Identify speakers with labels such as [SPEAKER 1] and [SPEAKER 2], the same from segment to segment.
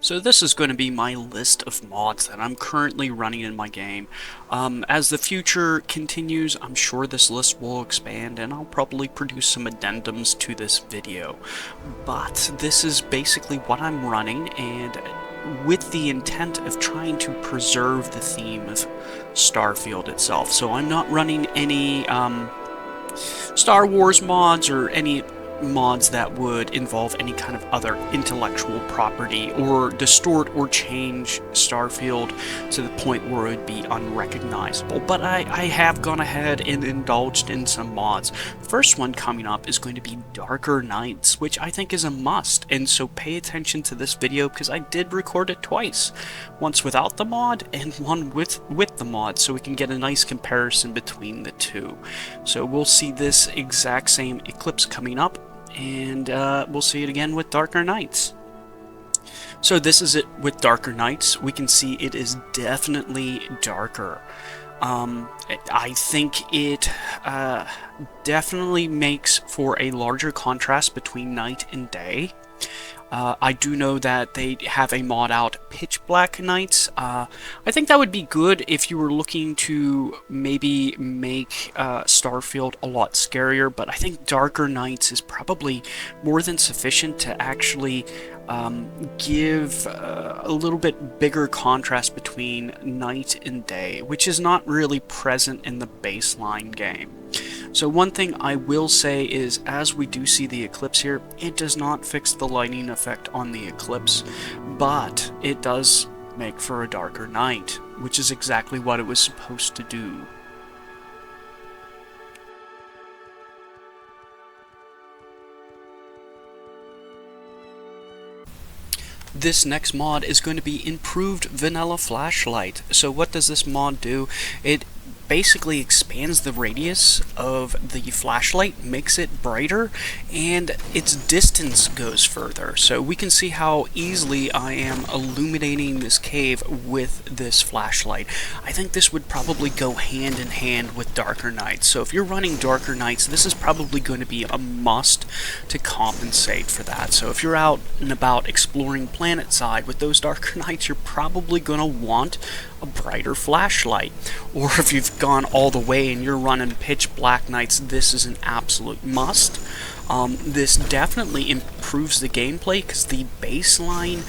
[SPEAKER 1] So this is going to be my list of mods that I'm currently running in my game. As the future continues, I'm sure this list will expand and I'll probably produce some addendums to this video. But this is basically what I'm running, and with the intent of trying to preserve the theme of Starfield itself. So I'm not running any Star Wars mods or any mods that would involve any kind of other intellectual property or distort or change Starfield to the point where it would be unrecognizable. But I have gone ahead and indulged in some mods. First one coming up is going to be Darker Nights, which I think is a must, and so pay attention to this video because I did record it twice. Once without the mod and one with the mod, so we can get a nice comparison between the two. So we'll see this exact same eclipse coming up, and we'll see it again with Darker Nights. So this is it with Darker Nights. We can see it is definitely darker. I think it definitely makes for a larger contrast between night and day. I do know that they have a mod out, Pitch Black Nights. I think that would be good if you were looking to maybe make Starfield a lot scarier, but I think Darker Nights is probably more than sufficient to actually give a little bit bigger contrast between night and day, which is not really present in the baseline game. So one thing I will say is, as we do see the eclipse here, it does not fix the lighting effect on the eclipse, but it does make for a darker night, which is exactly what it was supposed to do. This next mod is going to be Improved Vanilla Flashlight. So what does this mod do? It basically expands the radius of the flashlight, makes it brighter, and its distance goes further. So we can see how easily I am illuminating this cave with this flashlight. I think this would probably go hand in hand with Darker Nights. So if you're running Darker Nights, this is probably going to be a must to compensate for that. So if you're out and about exploring PlanetSide with those Darker Nights, you're probably going to want a brighter flashlight. Or if you've gone all the way and you're running Pitch Black Nights, this is an absolute must. This definitely improves the gameplay because the baseline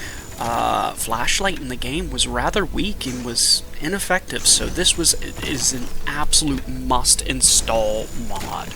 [SPEAKER 1] flashlight in the game was rather weak and was ineffective, so this is an absolute must install mod.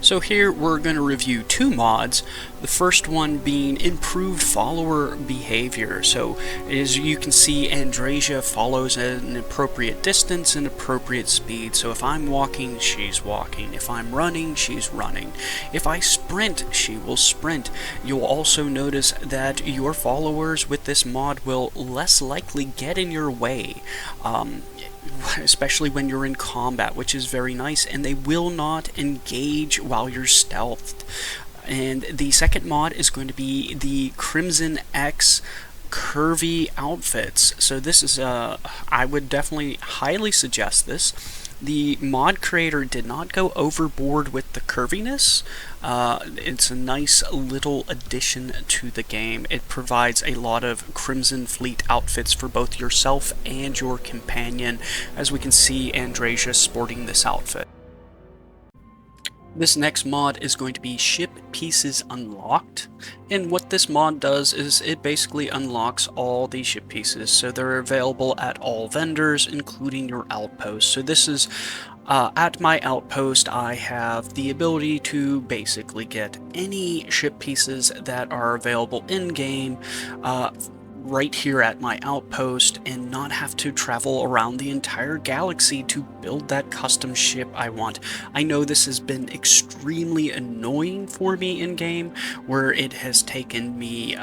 [SPEAKER 1] So here we're going to review two mods, the first one being Improved Follower Behavior. So as you can see, Andrasia follows at an appropriate distance and appropriate speed. So if I'm walking, she's walking. If I'm running, she's running. If I sprint, she will sprint. You'll also notice that your followers with this mod will less likely get in your way. Especially when you're in combat, which is very nice, and they will not engage while you're stealthed. And the second mod is going to be the Crimson X curvy outfits. So this is I would definitely highly suggest this. The mod creator did not go overboard with the curviness. It's a nice little addition to the game. It provides a lot of Crimson Fleet outfits for both yourself and your companion, as we can see Andrasia sporting this outfit. This next mod is going to be Ship Pieces Unlocked, and what this mod does is it basically unlocks all the ship pieces, so they're available at all vendors, including your outpost. So this is at my outpost, I have the ability to basically get any ship pieces that are available in-game right here at my outpost and not have to travel around the entire galaxy to build that custom ship I want. I know this has been extremely annoying for me in game, where it has taken me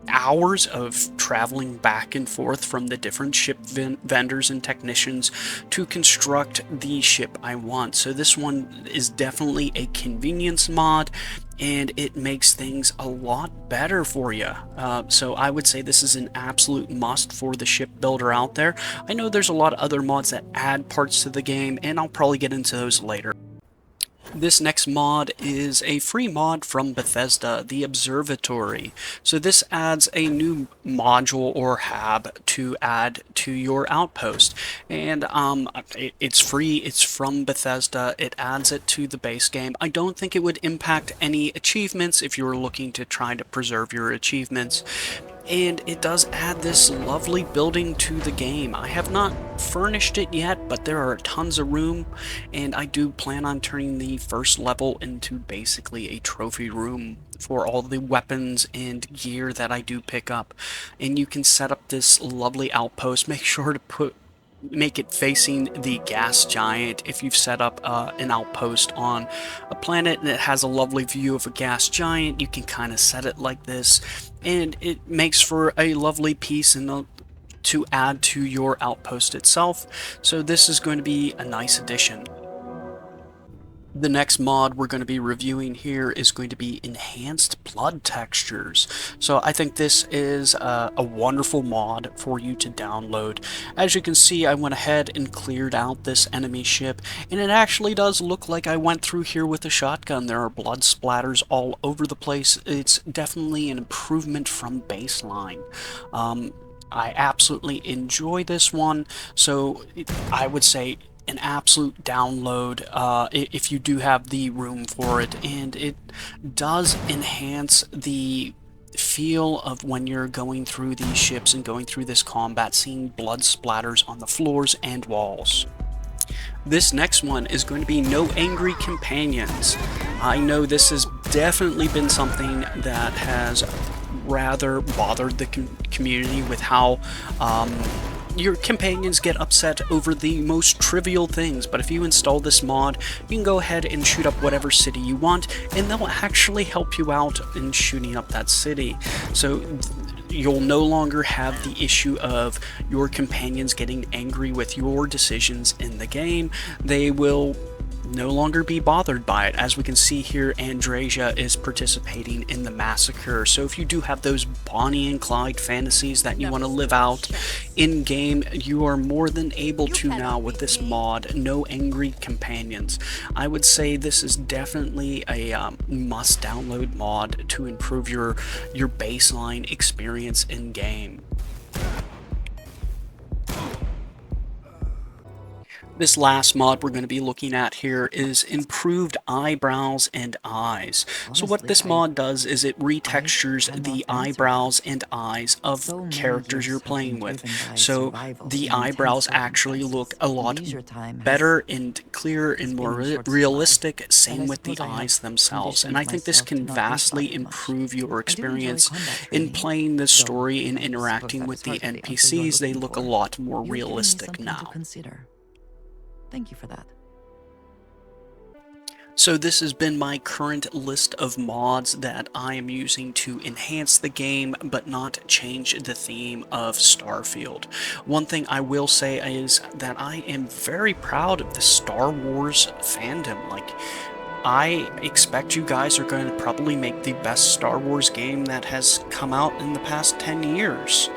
[SPEAKER 1] hours of traveling back and forth from the different ship vendors and technicians to construct the ship I want. So this one is definitely a convenience mod, and it makes things a lot better for you. So I would say this is an absolute must for the ship builder out there. I know there's a lot of other mods that add parts to the game, and I'll probably get into those later. This next mod is a free mod from Bethesda, the Observatory. So this adds a new module or hab to add to your outpost. And it's free, it's from Bethesda, it adds it to the base game. I don't think it would impact any achievements if you were looking to try to preserve your achievements. And it does add this lovely building to the game. I have not furnished it yet, but there are tons of room, and I do plan on turning the first level into basically a trophy room for all the weapons and gear that I do pick up. And you can set up this lovely outpost. Make sure to make it facing the gas giant. If you've set up an outpost on a planet that has a lovely view of a gas giant, you can kind of set it like this, and it makes for a lovely piece and to add to your outpost itself. So this is going to be a nice addition. The next mod we're going to be reviewing here is going to be enhanced blood textures. So I think this is a wonderful mod for you to download. As you can see, I went ahead and cleared out this enemy ship, and it actually does look like I went through here with a shotgun. There are blood splatters all over the place. It's definitely an improvement from baseline. I absolutely enjoy this one, so I would say an absolute download if you do have the room for it, and it does enhance the feel of when you're going through these ships and going through this combat, seeing blood splatters on the floors and walls. This next one is going to be No Angry Companions. I know this has definitely been something that has rather bothered the community with how your companions get upset over the most trivial things, but if you install this mod, you can go ahead and shoot up whatever city you want, and they'll actually help you out in shooting up that city. So you'll no longer have the issue of your companions getting angry with your decisions in the game. They will no longer be bothered by it. As we can see here, Andresia is participating in the massacre. So if you do have those Bonnie and Clyde fantasies that you want to live out in game, you are more than able to now with this mod, No Angry Companions. I would say this is definitely a must download mod to improve your baseline experience in game. This last mod we're going to be looking at here is improved eyebrows and eyes. So what this mod does is it retextures the eyebrows and eyes of characters you're playing with. So the eyebrows actually look a lot better and clearer and more realistic, same with the eyes themselves. And I think this can vastly improve your experience in playing this story and interacting with the NPCs. They look a lot more realistic now.
[SPEAKER 2] Thank you for that.
[SPEAKER 1] So this has been my current list of mods that I am using to enhance the game but not change the theme of Starfield. One thing I will say is that I am very proud of the Star Wars fandom. Like, I expect you guys are going to probably make the best Star Wars game that has come out in the past 10 years.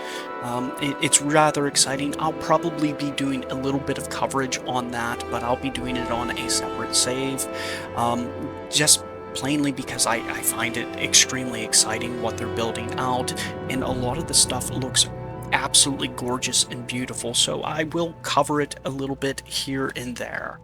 [SPEAKER 1] It's rather exciting. I'll probably be doing a little bit of coverage on that, but I'll be doing it on a separate save. Just plainly because I find it extremely exciting what they're building out, and a lot of the stuff looks absolutely gorgeous and beautiful, so I will cover it a little bit here and there.